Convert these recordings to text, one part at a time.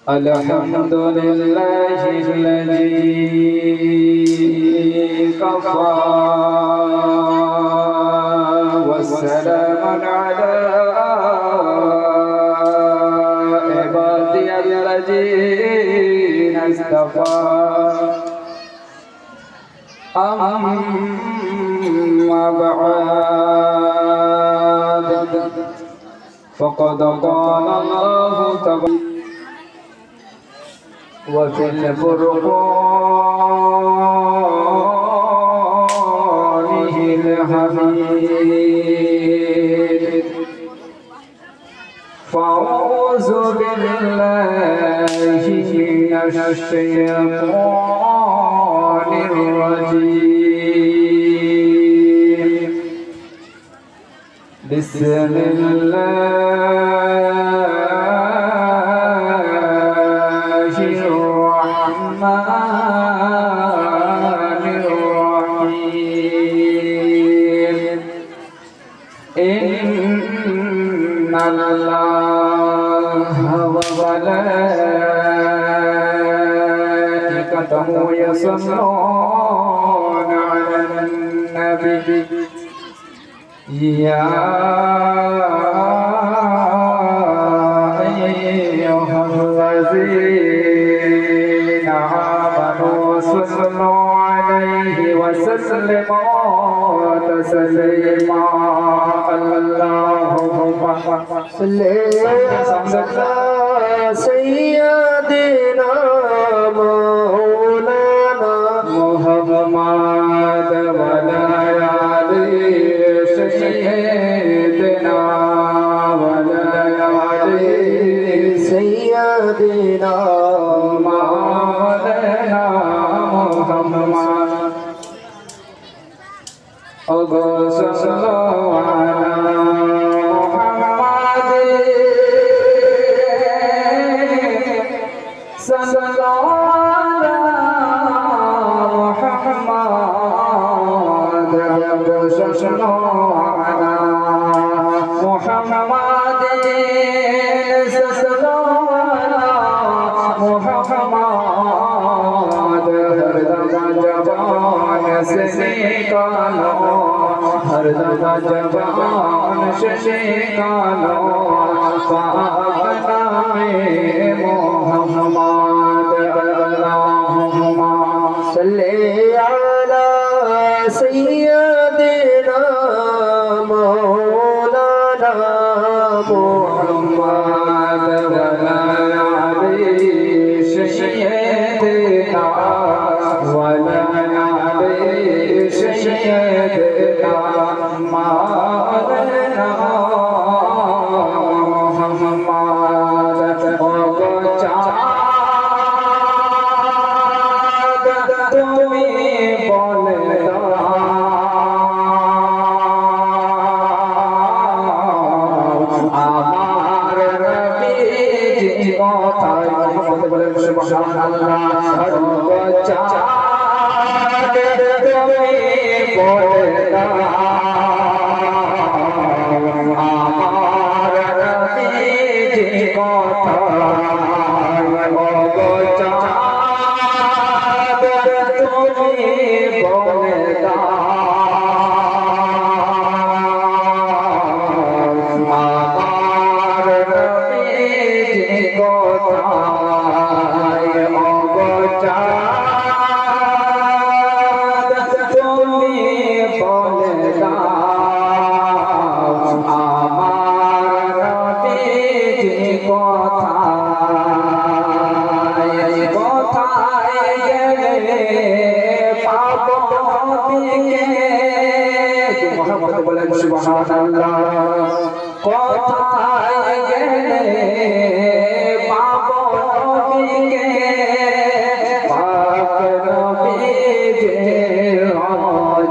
الحمد لله الذي كفى والسلام على عبادي الذين اصطفى أما بعد فقد قال الله تبارك وفي الفرقان الحميد فأعوذ بالله من الشيطان الرجيم بسم الله الرحمن الرحيم إن الله وملائكته يصلون على النبي يا أيها الذين آمنوا صلوا عليه وسلموا تسليما اللهم صل على سيدنا مولانا محمد وعلى آله سيدنا وعلى آله سيدنا مولانا محمد صلوا على محمد صلوا على محمد صلوا على محمد صلوا على محمد हर दगा जबान से निकालो पाकनाए मोहम्मद अल्लाहुम्मा सल्ली अला सय्यदिना मौलाना मुहम्मद वला आलि सय्यदिना वला सय्यदना मौलाना मुहम्मद चाँद তুমি বলে দাও আমার নবীজি কথায় মোহাম্মদ বলেন সুবহানাল্লাহ চাঁদ তুমি বলে দাও আমার নবীজি কথায় চাঁদ তুমি বলে দাও আমার নবীজি কথায় চাঁদ তুমি বলে দাও আমার নবীজি কোথায় গেলে পাবো নবীকে মুহাম্মদ বলেন সুবহানাল্লাহ কোথায় গেলে পাবো নবীকে পাক নবীজির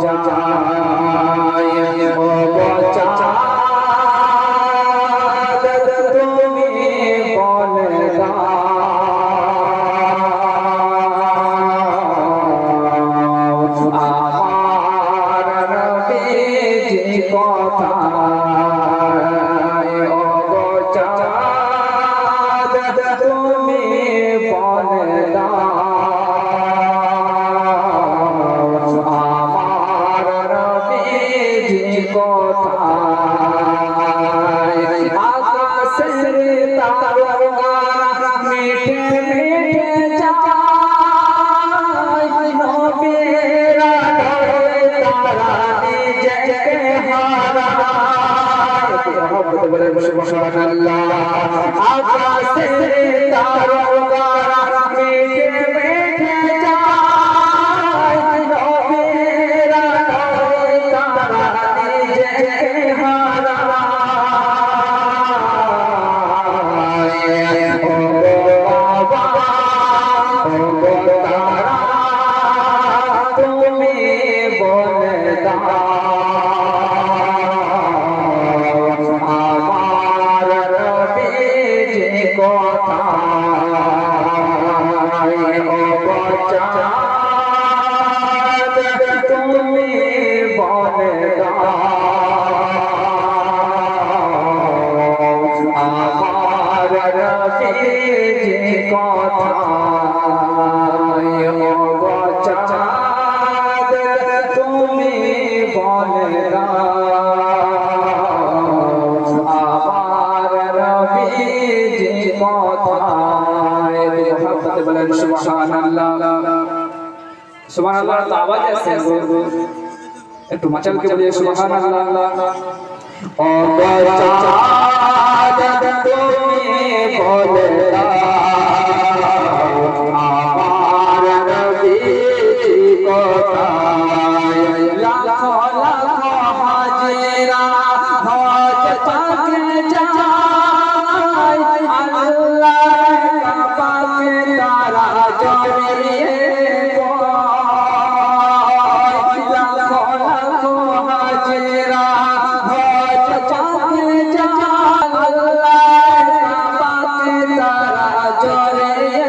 রওজায় ও চাঁদ তুমি বলে দাও আমার নবীজি কোথায় ও মোহাম্মদ বলে সুবহানাল্লাহ আকাশে তারকারা মিটে মিটে যায় নবীরা তারা নিজেকে হারায় ও বাবা ও তারা তুমি বলে দাও আমার নবীর কথা ও চাঁদ তুমি বলে দাও আমার নবীর কথা ও চাঁদ তুমি বলে দাও আমার নবীর কথা মোহাম্মদ বলেন সুবহানাল্লাহ সুবহানাল্লাহ তো আওয়াজ আসছে একটু মাচালকে বলিয়ে সুবহানাল্লাহ ও চাঁদ তুমি বলে দাও আমার নবীর কথা লাখো লাখো হাজিরা হজ পাকে যায় আল্লাহর কাবাকে তারা জড়িয়ে পড়ে লাখো লাখো হাজিরা হজ পাকে যায় আল্লাহর কাবাকে তারা জড়িয়ে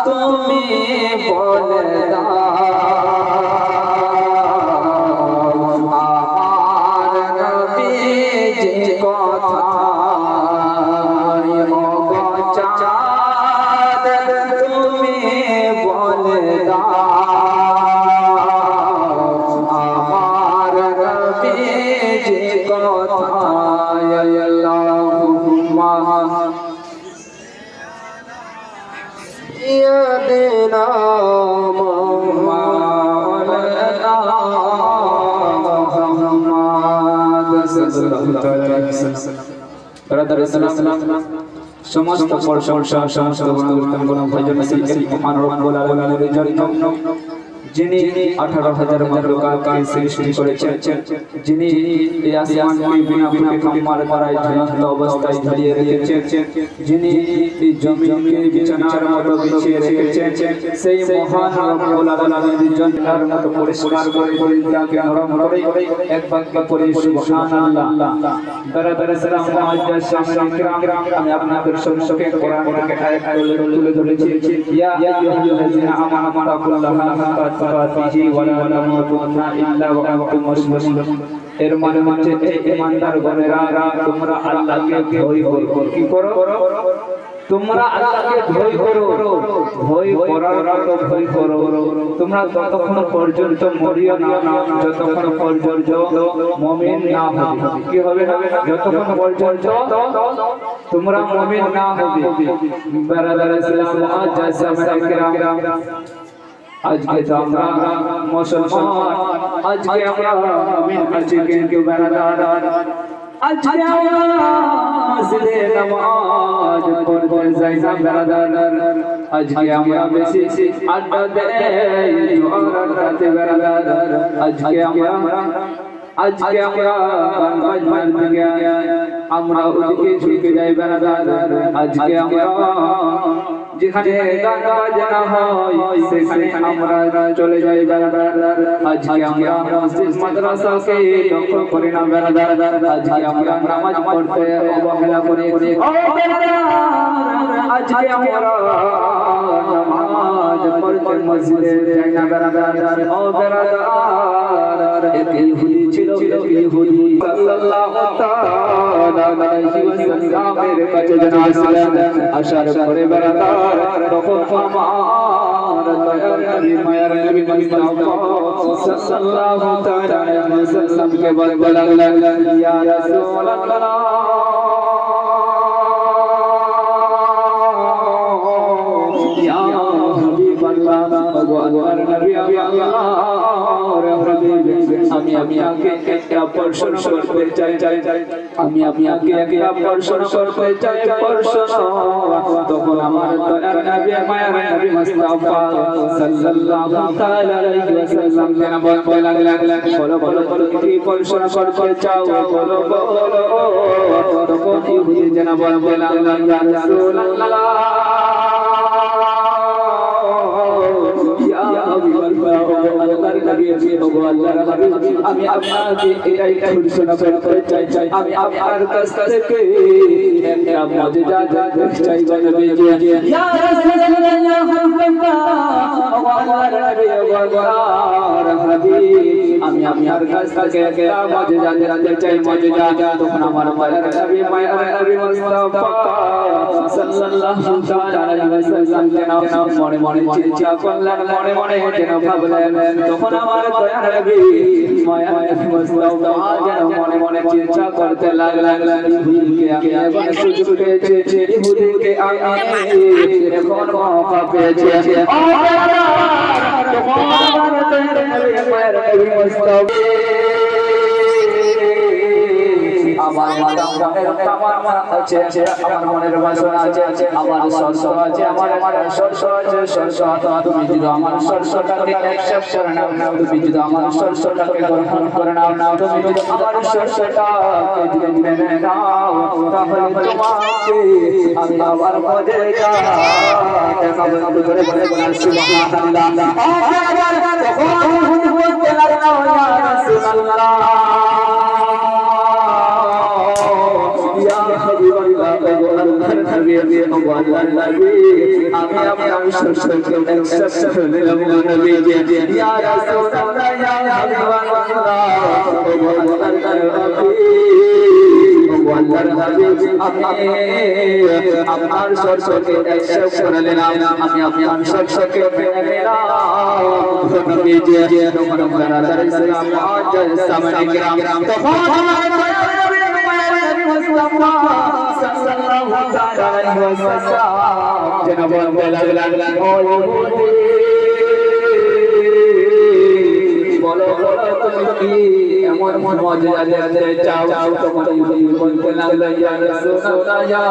তুমি বলে দাও আমার নবীর কথা ও চাঁদ তুমি বলে দাও আমার নবীর কথা আল্লাহুম্মা ইয়া দিনা মাওলানা মুহাম্মদ সাল্লাল্লাহু আলাইহি ওয়াসাল্লাম ব্রাদার ইসলাম সমস্ত প্রশংসা সমস্ত গুণ ভজন সেই মহান রব্বুল আলামিনের জন্য যিনি 18,000 মাখলুকাতকে সৃষ্টি করেছেন যিনি এই আসমানকে বিনা ফুটে খামার করায় ঝুলন্ত অবস্থায় ঝুলিয়ে রেখেছেন যিনি এই জমিনকে বিছানার মতো বিছিয়ে রেখেছেন সেই মহান রব্বুল আলামিনের জন্য তার মতো পরিষ্কার করে দিলটাকে নরম করে এক বাক্য পড়ে সুবহানাল্লাহ ব্রাদার ইসলাম মুআজ্জাজ সামনে কিরাম আমি আপনাদের সম্মুখে কোরআন থেকে আয়াত তুলে ধরেছি ইয়া আইয়ুহাল্লাযিনা আমানু তাকুল্লাহা হাক্কা তুকাতিহি ওয়া লা তামুতুন্না ইল্লা ওয়া আনতুম মুসলিমুন এর মানে হচ্ছে হে ঈমানদার গণেরা তোমরা আল্লাহকে ভয় করো কি করো তোমরা আল্লাহকে ভয় করো ভয় করার মতো ভয় করো তোমরা ততক্ষণ পর্যন্ত মরিও না যতক্ষণ পর্যন্ত মুমিন না হবে কি হবে যতক্ষণ পর্যন্ত তোমরা মুমিন না হবে ব্রাদার ইসলাম মুআজ্জাজ সাহাবায়ে কিরাম আজকে তো আমরা মুসলমান আজকে আমরা মুমিন আজকে কেউ ব্রাদার আজকে আমরা মসজিদে নামাজ পড়তে যাই না ব্রাদার আজকে আমরা বেশি আড্ডা দেই জোরাতে ব্রাদার আজকে আমরা গান বাজনা দিকে আমরা ওদিকে ঝুঁকে যাই ব্রাদার আজকে আমরা যেখানে গান বাজনা হয় সেখানে আমরা চলে যাই ব্রাদার আজকে আমরা মসজিদ মাদ্রাসাকে লক্ষ্য করি না ব্রাদার আজকে আমরা নামাজ পড়তে অবহেলা করি ও ব্রাদার আজকে আমরা নামাজ পড়তে মসজিদে যাই না ব্রাদার ও ব্রাদার এক ইহুদি ছিল ইহুদি সাল্লাল্লাহু তাআলা আলাইহি ওয়াসাল্লামের কাছে যেন আসলেন আসার পরে ব্রাদার তখন আমার দয়ার নবী মায়ার নবী মুস্তাফা সাল্লাল্লাহু তাআলা আলাইহি ওয়াসাল্লামকে বললেন ইয়া রাসূলুল্লাহ ওগো আল্লাহর নবী আল্লাহর হাবিব আমি আপনাকে একটা প্রশ্ন করতে চাই আমি আপনাকে একটা প্রশ্ন করতে চাই প্রশ্ন তখন আমার দয়ার নবী মায়ার নবী মুস্তাফা সাল্লাল্লাহু তাআলা আলাইহি ওয়াসাল্লাম যেন বলতে লাগলেন বলো বলো বলো কি প্রশ্ন করতে চাও বলো বলো তখন ইহুদি যেন বলতে লাগলেন ইয়া রাসূলুল্লাহ আমি আপনাকে এটাই ঘোষণা করতে চাই আমি আপনার কাছ থেকে একটা মুজিজা দেখতে চাই নবীজি ইয়া রাসূলুল্লাহ ইয়া হাবিবাল্লাহ আল্লাহর নবী আল্লাহর হাবিব আমি আপনার কাছ থেকে একটা মুজিজা দেখতে চাই মুজিজা তখন আমার মায়ের নবী মুস্তাফা সাল্লাল্লাহু তাআলা আলাইহি ওয়াসাল্লাম যেন মনে মনে চিন্তা করলেন মনে মনে যেন ভাবলেন তখন আমার দয়ার নবী মায়া মুস্তাফা যেন মনে মনে চিন্তা করতে লাগলেন ইহুদিকে আমি এখন সুযোগ পেয়েছি ইহুদিকে আমি এখন মৌকা পেয়েছি তখন আমার দয়ার নবী মায়ের নবী মুস্তাফা আমার মনের তামান্না আছে আমার মনের বাসনা আছে আমার সরস আছে আমার সরস আছে সরস তুমি যদি আমার সরসটাকে অ্যাকসেপ্ট করে নাও তুমি যদি আমার সরসটাকে গ্রহণ করে নাও তুমি যদি আমার সরসটাকে যদি মেনে নাও তাহলে তোমাকে আমি আবার মজে দেখাবো করে বলে বলে সুবহানাল্লাহ তখন বলতে লাগলো ইয়া রাসূলুল্লাহ আমি আমার সরসকে অ্যাকসেপ্ট করে নিলাম নবী ইয়া রাসূলুল্লাহ ইয়া হাবিবাল্লাহ ওগো আল্লাহর হাবিব ওগো আল্লাহর হাবিব আমি আপনার সরসকে অ্যাকসেপ্ট করে নিলাম আমি আপনার সরসকে মেনে নিলাম নবী তখন আপনারা ইসলাম আজ সামনে গ্রাম তখন আমার নবী মুস্তাফা সাল্লাল্লাহু তাআলা আলাইহি ওয়াসাল্লাম যেন বলতে লাগলেন ও ইহুদি বলো বলো তুমি কি এমন মুজিজা দেখতে চাও তখন ইহুদি বলতে লাগলেন ইয়া রাসূলুল্লাহ ইয়া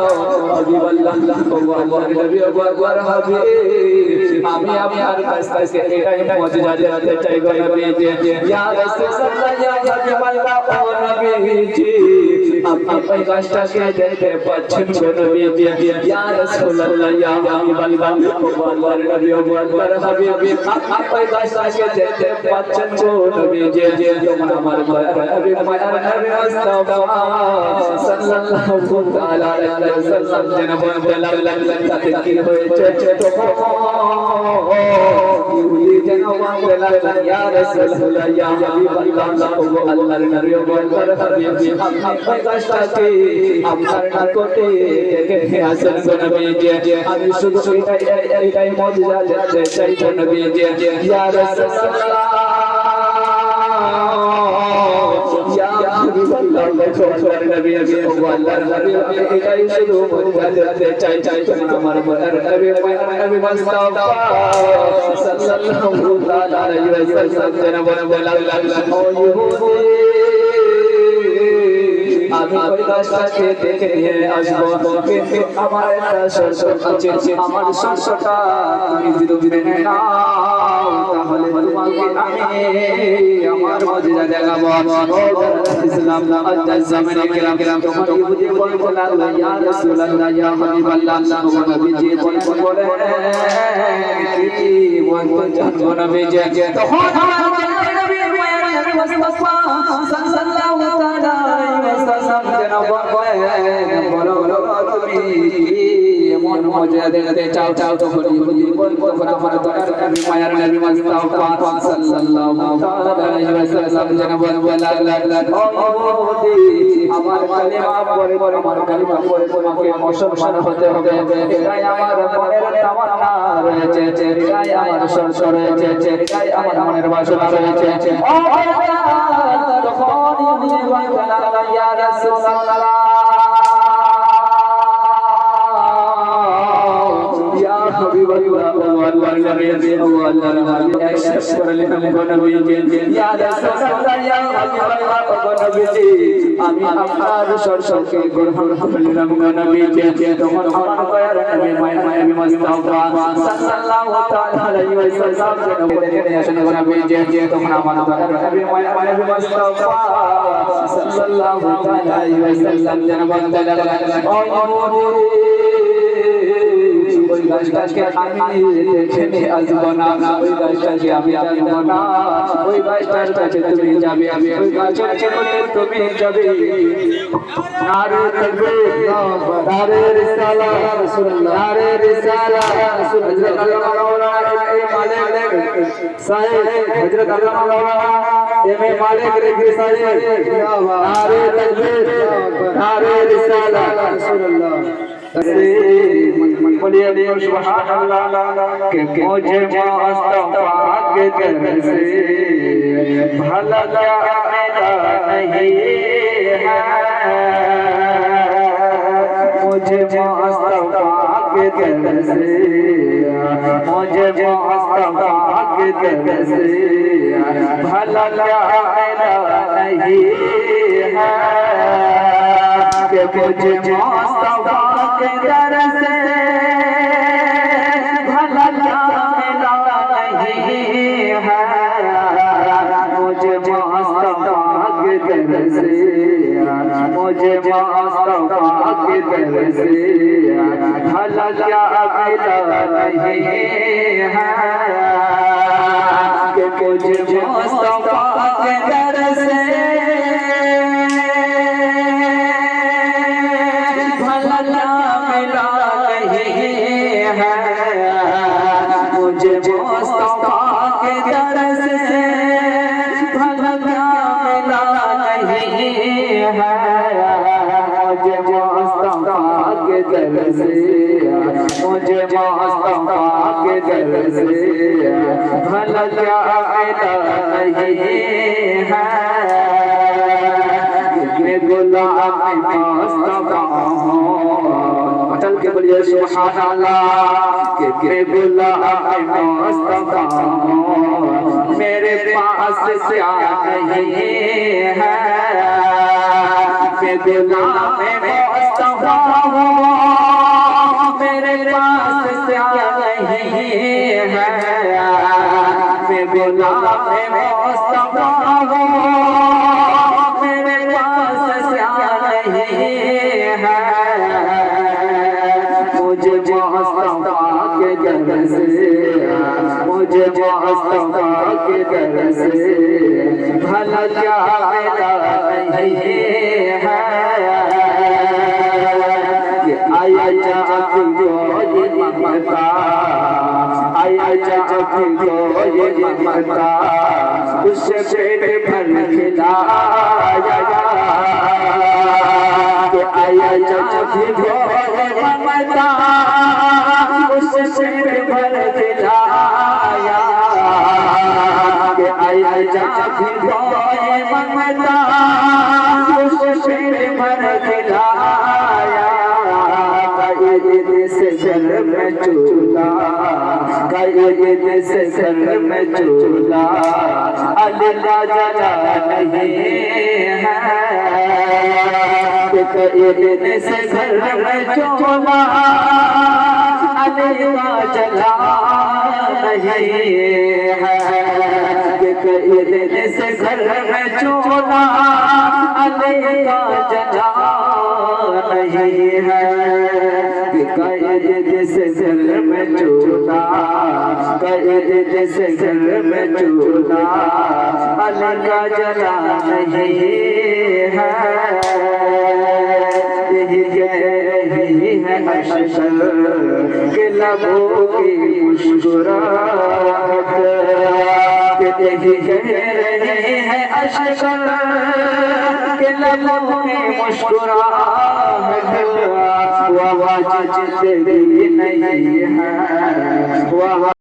হাবিবাল্লাহ ওগো আল্লাহর নবী ওগো আল্লাহর হাবিব আমি আপনার কাছ থেকে এটাই মুজিজা দেখতে চাই গো নবীজি ইয়া রাসূলুল্লাহ ইয়া হাবিবাল্লাহ ও নবীজি আপনি এই কাজটাকে দেখতে পাচ্ছেন গো নবীজি ইয়া রাসূলুল্লাহ ইয়া হাবিবাল্লাহ ওগো আল্লাহর নবী ওগো আল্লাহর হাবিব আপনি এই কাজটাকে দেখতে পাচ্ছেন গো নবীজি যখন আমার নবী মায়ার নবী মুস্তাফা সাল্লাল্লাহু তাআলা আলাইহি ওয়াসাল্লাম যেন বলতে লাগলেন তাতে কি হয়েছে তখন ইহুদি যেন বলতে লাগলেন ইয়া রাসূলুল্লাহ ইয়া হাবিবাল্লাহ ওগো আল্লাহর নবী ওগো আল্লাহর হাবিব আপনি কাজটাকে আপনার নিকটে দেখে আসেন গো নবীজি আমি শুধু এটাই মুজিজা দেখতে চাই গো নবীজি ইয়া রাসূলুল্লাহ ইয়া হাবিবাল্লাহ ওগো নবী ওগো আল্লাহর নবী এটাই শুধু মুজিজা দেখতে চাই আমার নবী নবী মুস্তাফা সাল্লাল্লাহু তাআলা আলাইহি ওয়াসাল্লাম যেন বলতে লাগলেন ও ইহুদি আমি ওই কাজটাকে দেখে নিয়ে আসবো কিন্তু আমার একটা শর্ত আছে আমার শর্তটা তুমি যদি মেনে নাও তাহলে তোমাকে আমি আমার মুজিজা দেখাবো ইসলাম আজ জামানে কিরাম তোমার ইহুদি বলতে লাগলো ইয়া রাসূলুল্লাহ ইয়া হাবিবাল্লাহ ওগো নবীজি বলে কি বলতে জানবো নবীজি তখন আমার নবী মুস্তাফা সাল্লাল্লাহু তাআলা আলাইহি ওয়াসাল্লাম যেন বলো বলো তুমি এমন মুজিজা দেখতে চাও তখন ইহুদি বলতে তখন তোমার নবী মায়ার নবী মুস্তাফা সাল্লাল্লাহু তাআলা আলাইহি ওয়াসাল্লাম যেন বলতে লাগলেন ও ইহুদি আমার কালিমা পড়ে আমার কালিমা পড়ে তোমাকে মুসলমান হতে হবে এটাই আমার মনের তামান্না রয়েছে এটাই আমার শর্ত রয়েছে এটাই আমার মনের বাসনা রয়েছে ও তখন ইহুদি বলতে লাগলেন ইয়া রাসূলুল্লাহ ইয়া हबीबल्लाह ओ अल्लाह नबी ओ अल्लाह नबी एक्सेप्ट कर लेना नबी जी या रसूलुल्लाह या हबीबल्लाह ओ नबी जी আমি আপনার শর্তকে গ্রহণ করলাম নবী জি তোমার আমার দয়ার নবী মায়া মুস্তাফা সাল্লাল্লাহু তাআলা আলাইহি ওয়াসাল্লাম যেন বলে দিয়ে আসেন নবী জি তোমার আমার দয়ার নবী মায়া মুস্তাফা সাল্লাল্লাহু তাআলা আলাইহি ওয়াসাল্লাম যেন বলে ওই গাছটাকে আমি দেখে আসব না ওই গাছটাকে আমি আসব না ওই গাছটার কাছে তুমি যাবে আমি ওই গাছের কাছে তুমি যাবে নারে তাকবীর নারে রিসালা রাসূলুল্লাহ নারে রিসালা রাসূলুল্লাহ হযরত মাওলানা এ মালিক সাহেব হযরত মাওলানা এ মালিক রে সাহেব নারে তাকবীর नारे रिसाला रसूलुल्लाह बोलिए सुभान अल्लाह के मुझे मुस्तफा के दर से भला क्या मिला नहीं है मुझे मुस्तफा के दर से मुझे मुस्तफा के दर से भला क्या मिला नहीं है कि मुझे मुस्तफा के दर से भला क्या मिला नहीं है मुझे मुस्तफा के दर से मुझे मुस्तफा के दर से भला क्या मिला नहीं है कि मुझे मुस्तफा के दर से मुझे मुस्तफा के दर से भला क्या मिला नहीं है मुझे मुस्तफा के दर से मुझे मुस्तफा के दर से भला क्या मिला नहीं है मैं गुलाम मुस्तफा हूँ चल के बोलिए सुभान अल्लाह के गुलाम मुस्तफा मेरे पास से नहीं है मैं गुलाम मुस्तफा मेरे पास से नहीं है मैं गुलाम मुस्तफा मेरे पास से नहीं है मुझे मुस्तफा के दर से मुझे मुस्तफा के दर से भला क्या मिला नहीं है आया चाहती हो ये ममता आया चाहती हो ये ममता उससे पेट भर खिलाया आया चाहती हो ममता उससे पेट भर खिलाया आया चाहती हो ममता उससे पेट भर खिलाया से घर में चूल्हा गाये से घर में चूल्हा अल्लाह जला नहीं है से घर में चूल्हा अल्लाह जला नहीं है से घर में चूल्हा अल्लाह जला नहीं है जैसे घर में चूल्हा जैसे घर में चूल्हा अल्लाह जला नहीं है यही है अशर के लबों की मुस्कुराहट यही रहे हैं अशर के लबों की मुस्कुराहट वह वाजिब तेरी नहीं है वह